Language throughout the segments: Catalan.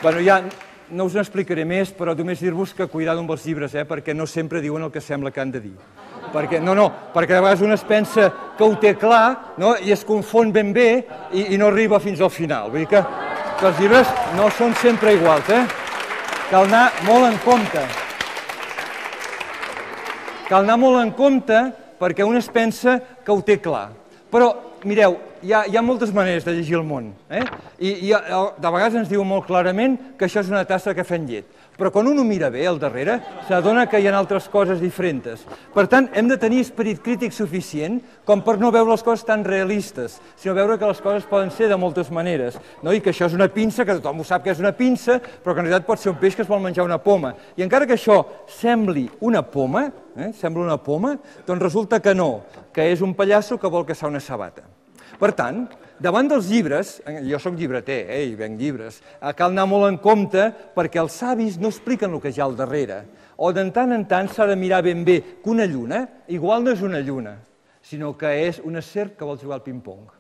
Bueno, ja no us n'explicaré més, però només dir-vos que cuidado amb els llibres, perquè no sempre diuen el que sembla que han de dir. Perquè de vegades un es pensa que ho té clar i es confon ben bé i no arriba fins al final. Vull dir que els llibres no són sempre iguals, Cal anar molt en compte. Cal anar molt en compte perquè un es pensa que ho té clar. Però, mireu, hi ha moltes maneres de llegir el món. I de vegades ens diu molt clarament que això és una tassa de cafè amb llet. Però quan un ho mira bé al darrere, s'adona que hi ha altres coses diferents. Per tant, hem de tenir esperit crític suficient com per no veure les coses tan realistes, sinó veure que les coses poden ser de moltes maneres. I que això és una pinça, que tothom ho sap que és una pinça, però que en realitat pot ser un peix que es vol menjar una poma. I encara que això sembli una poma, doncs resulta que no, que és un pallasso que vol caçar una sabata. Per tant, davant dels llibres, jo soc llibreter i venc llibres, cal anar molt en compte perquè els savis no expliquen el que hi ha al darrere. O de tant en tant s'ha de mirar ben bé que una lluna igual no és una lluna, sinó que és una serp que vol jugar al ping-pong.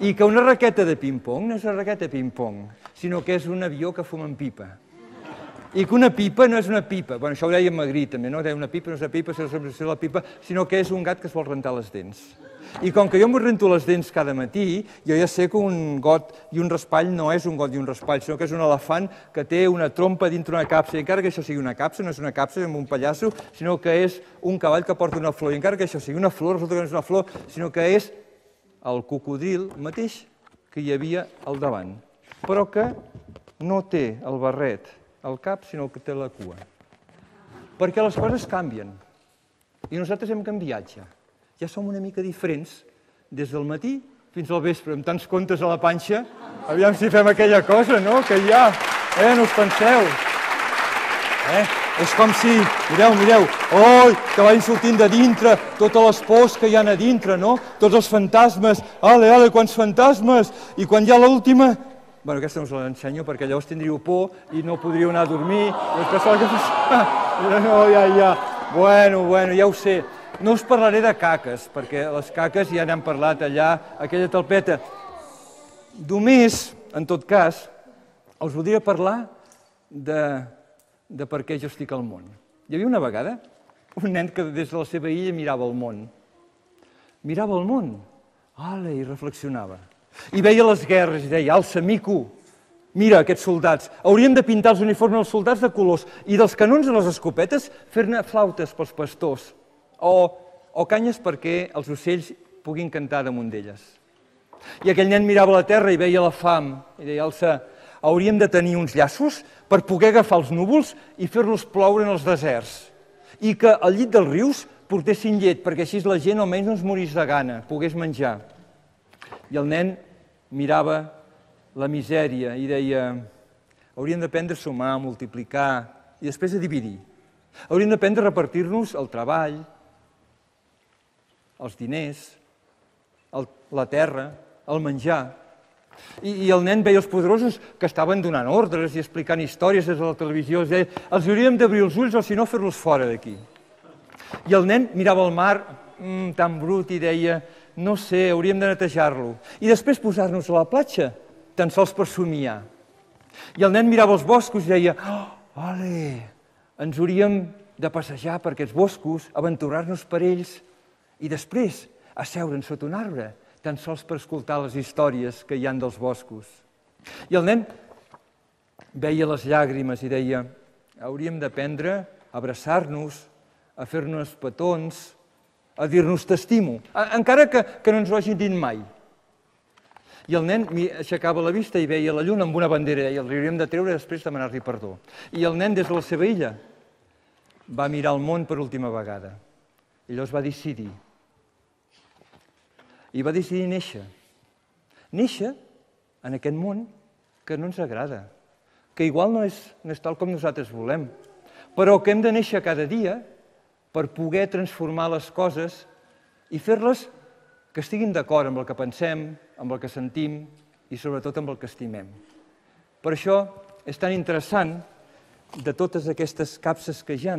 I que una raqueta de ping-pong no és una raqueta de ping-pong, sinó que és un avió que fuma en pipa. I que una pipa no és una pipa. Bueno, això ho deia Magritte també, no? Deia una pipa no és una pipa, sinó que és un gat que es vol rentar les dents. I com que jo em rento les dents cada matí, jo ja sé que un got i un raspall no és un got i un raspall, sinó que és un elefant que té una trompa dintre una capsa. I encara que això sigui una capsa, no és una capsa amb un pallasso, sinó que és un cavall que porta una flor. I encara que això sigui una flor, resulta que no és una flor, sinó que és el cocodril mateix que hi havia al davant, però que no té el barret al cap, sinó que té la cua. Perquè les coses canvien. I nosaltres hem canviat ja. Ja som una mica diferents des del matí fins al vespre, amb tants contes a la panxa. Aviam si fem aquella cosa, no?, que hi ha. No us penseu. És com si, mireu, que van sortint de dintre totes les pors que hi ha a dintre, no? Tots els fantasmes. Ale, quants fantasmes! I quan hi ha l'última... Bueno, aquesta no us l'ensenyo perquè llavors tindríeu por i no podríeu anar a dormir. Bueno, ja ho sé. No us parlaré de caques, perquè les caques ja n'hem parlat allà, aquella talpeta. Només, en tot cas, us voldria parlar de per què jo estic al món. Hi havia una vegada un nen que des de la seva illa mirava el món. Mirava el món, i reflexionava. I veia les guerres i deia, alça, mico, mira aquests soldats, hauríem de pintar els uniformes dels soldats de colors i dels canons a les escopetes fer-ne flautes pels pastors. O canyes perquè els ocells puguin cantar damunt d'elles. I aquell nen mirava la terra i veia la fam i deia, alça, hauríem de tenir uns llaços per poder agafar els núvols i fer-los ploure en els deserts. I que al llit dels rius portessin llet, perquè així la gent almenys no es morís de gana, pogués menjar. I el nen mirava la misèria i deia, hauríem d'aprendre a sumar, a multiplicar i després a dividir. Hauríem d'aprendre a repartir-nos el treball, els diners, la terra, el menjar. I el nen veia els poderosos que estaven donant ordres i explicant històries des de la televisió. Els deia, els hauríem d'obrir els ulls o si no fer-los fora d'aquí. I el nen mirava el mar tan brut i deia, no sé, hauríem de netejar-lo. I després posar-nos a la platja, tan sols per somiar. I el nen mirava els boscos i deia, ens hauríem de passejar per aquests boscos, aventurar-nos per ells i després asseure'ns sota un arbre, tan sols per escoltar les històries que hi ha dels boscos. I el nen veia les llàgrimes i deia, hauríem d'aprendre a abraçar-nos, a fer-nos petons, a dir-nos t'estimo, encara que no ens ho hagin dit mai. I el nen aixecava la vista i veia la lluna amb una bandera i el hauríem de treure i després demanar-li perdó. I el nen des de la seva illa va mirar el món per última vegada. I llavors va decidir. I va decidir néixer. Néixer en aquest món que no ens agrada, que igual no és tal com nosaltres volem, però que hem de néixer cada dia per poder transformar les coses i fer-les que estiguin d'acord amb el que pensem, amb el que sentim i sobretot amb el que estimem. Per això és tan interessant, de totes aquestes capses que hi ha,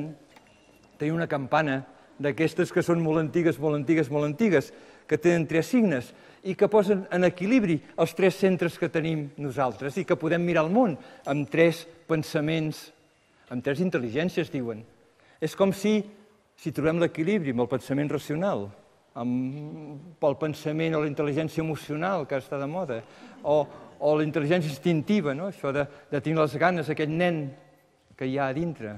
tenir una campana d'aquestes que són molt antigues, que tenen 3 signes i que posen en equilibri els 3 centres que tenim nosaltres i que podem mirar el món amb 3 pensaments, amb 3 intel·ligències, diuen. És com si trobem l'equilibri amb el pensament racional, pel pensament o la intel·ligència emocional, que està de moda, o la intel·ligència instintiva, això de tenir les ganes, aquest nen que hi ha a dintre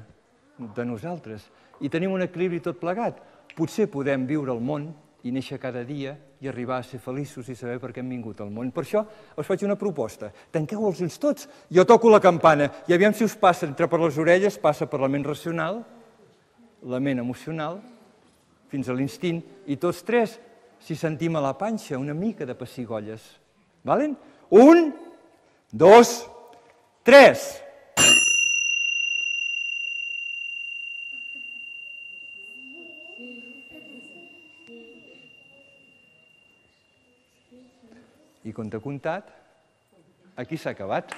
de nosaltres, i tenim un equilibri tot plegat. Potser podem viure al món i néixer cada dia i arribar a ser feliços i saber per què hem vingut al món. Per això us faig una proposta. Tanqueu els ulls tots, jo toco la campana i aviam si us passa entre per les orelles, passa per la ment racional, la ment emocional, fins a l'instint, i tots 3, si sentim a la panxa una mica de pessigolles. Valen? 1, 2, 3. I compte comptat, aquí s'ha acabat.